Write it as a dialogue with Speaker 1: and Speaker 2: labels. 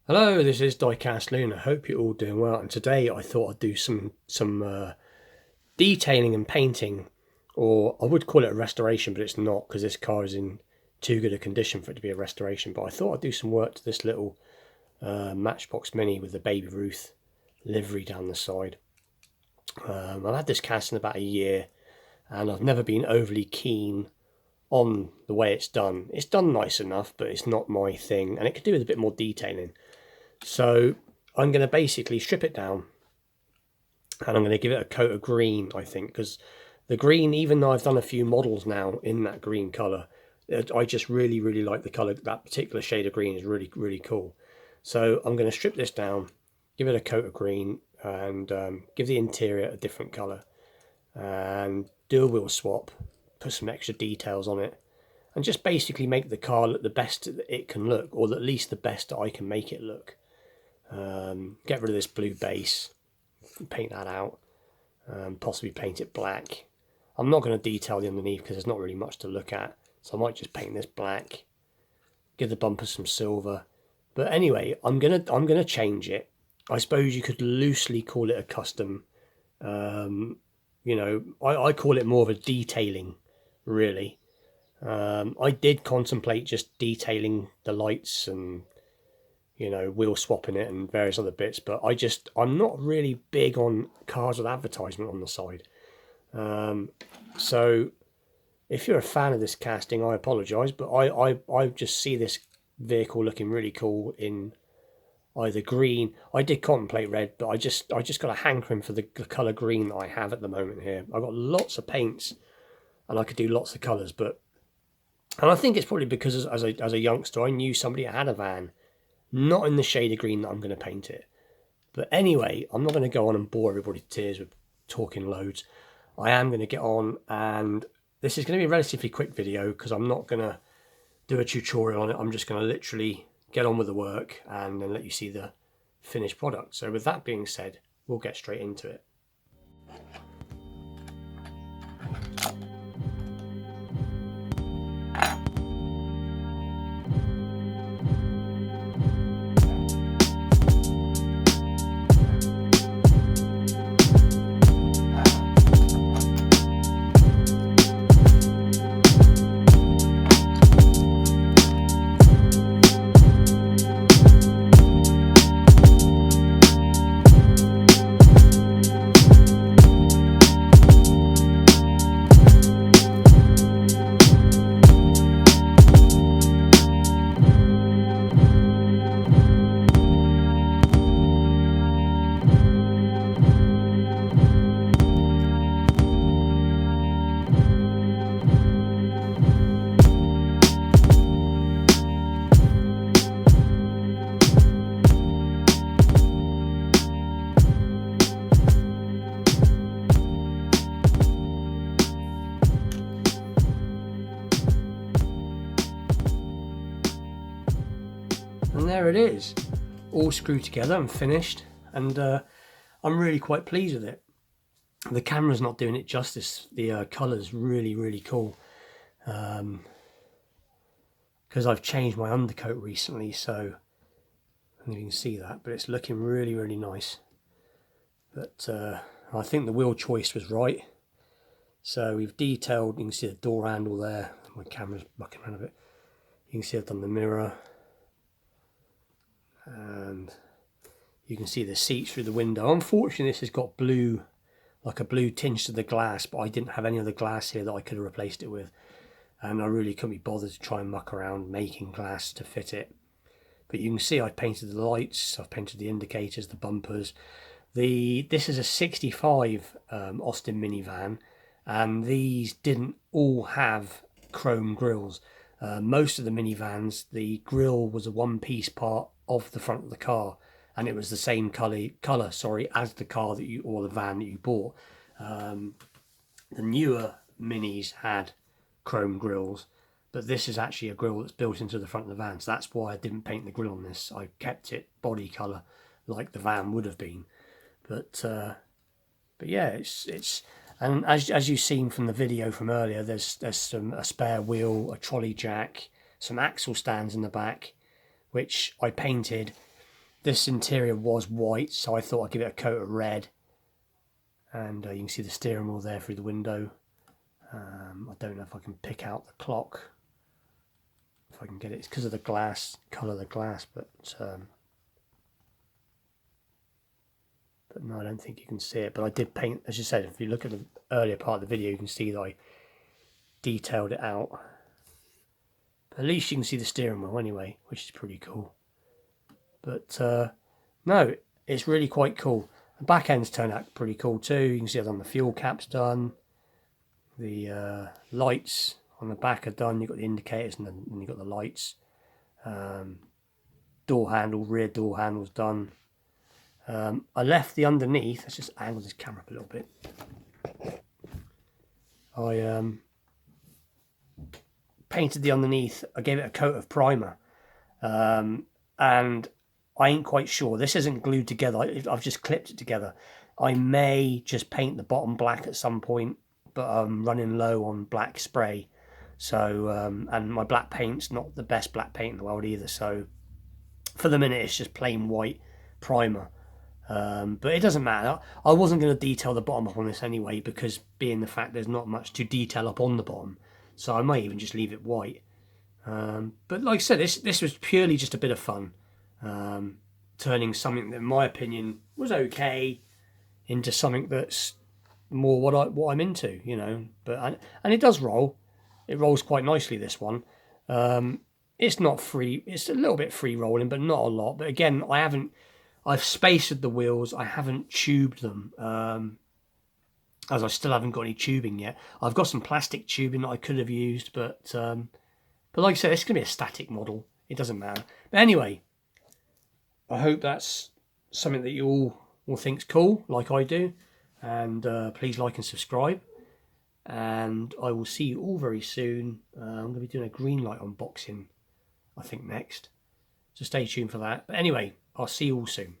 Speaker 1: Hello, this is Diecast Luna. Hope you're all doing well. And today I thought I'd do some detailing and painting, or I would call it a restoration, but it's not because this car is in too good a condition for it to be a restoration. But I thought I'd do some work to this little Matchbox Mini with the Baby Ruth livery down the side. I've had this cast in about a year, and I've never been overly keen on the way it's done. It's done nice enough, but it's not my thing, and it could do with a bit more detailing. So I'm going to basically strip it down and I'm going to give it a coat of green, I think, because the green, even though I've done a few models now in that green colour, I just really like the colour. That particular shade of green is really cool. So I'm going to strip this down, give it a coat of green, and give the interior a different colour, and do a wheel swap, put some extra details on it, and just basically make the car look the best that it can look, or at least the best that I can make it look. Get rid of this blue base, paint that out, possibly paint it black. I'm not going to detail the underneath because there's not really much to look at, so I might just paint this black, give the bumper some silver. But anyway, I'm gonna change it. I suppose you could loosely call it a custom. I call it more of a detailing, really. I did contemplate just detailing the lights and wheel swapping it and various other bits, but I'm not really big on cars with advertisement on the side. So if you're a fan of this casting, I apologise, but I just see this vehicle looking really cool in either green. I did contemplate red, but I just got a hankering for the colour green that I have at the moment here. I've got lots of paints and I could do lots of colours, and I think it's probably because as a youngster I knew somebody that had a van. Not in the shade of green that I'm going to paint it. But anyway, I'm not going to go on and bore everybody to tears with talking loads. I am going to get on, and this is going to be a relatively quick video because I'm not going to do a tutorial on it. I'm just going to literally get on with the work and then let you see the finished product. So with that being said, we'll get straight into it. And there it is, all screwed together and finished, and I'm really quite pleased with it. The camera's not doing it justice. The colour's really cool, because I've changed my undercoat recently, so I don't know if you can see that, but it's looking really nice. But I think the wheel choice was right. So we've detailed, you can see the door handle there, my camera's mucking around a bit. You can see I've done the mirror, and you can see the seats through the window. Unfortunately this has got blue, like a blue tinge to the glass, but I didn't have any other glass here that I could have replaced it with, and I really couldn't be bothered to try and muck around making glass to fit it. But you can see I've painted the lights, I've painted the indicators, the bumpers. This is a 65 Austin minivan, and these didn't all have chrome grills. Most of the minivans, the grille was a one-piece part of the front of the car, and it was the same color as the car that you, or the van that you bought. The newer minis had chrome grills, but this is actually a grille that's built into the front of the van, so that's why I didn't paint the grille on this. I kept it body color like the van would have been. But yeah, it's and as you've seen from the video from earlier, there's a spare wheel, a trolley jack, some axle stands in the back, which I painted this interior was white, so I thought I'd give it a coat of red. And you can see the steering wheel there through the window. I don't know if I can pick out the clock, if I can get it. It's because of the glass, colour of the glass, but no, I don't think you can see it. But I did paint, as you said, if you look at the earlier part of the video, you can see that I detailed it out. But at least you can see the steering wheel anyway, which is pretty cool. But no, it's really quite cool. The back end's turned out pretty cool too. You can see I've done the fuel caps done. The lights on the back are done. You've got the indicators and then you've got the lights. Door handle, rear door handle's done. I left the underneath. Let's just angle this camera up a little bit. I painted the underneath. I gave it a coat of primer. And I ain't quite sure. This isn't glued together. I've just clipped it together. I may just paint the bottom black at some point, but I'm running low on black spray. So, and my black paint's not the best black paint in the world either. So, for the minute, it's just plain white primer. But it doesn't matter. I wasn't going to detail the bottom up on this anyway, because being the fact there's not much to detail up on the bottom. So I might even just leave it white. But like I said, this was purely just a bit of fun. Turning something that, in my opinion, was okay into something that's more what I'm into, you know. But and it does roll. It rolls quite nicely, this one. It's not free. It's a little bit free rolling, but not a lot. But again, I've spaced the wheels. I haven't tubed them, as I still haven't got any tubing yet. I've got some plastic tubing that I could have used, but like I said, it's going to be a static model. It doesn't matter. But anyway, I hope that's something that you all will think's cool, like I do. And please like and subscribe. And I will see you all very soon. I'm going to be doing a green light unboxing, I think, next. So stay tuned for that. But anyway, I'll see you all soon.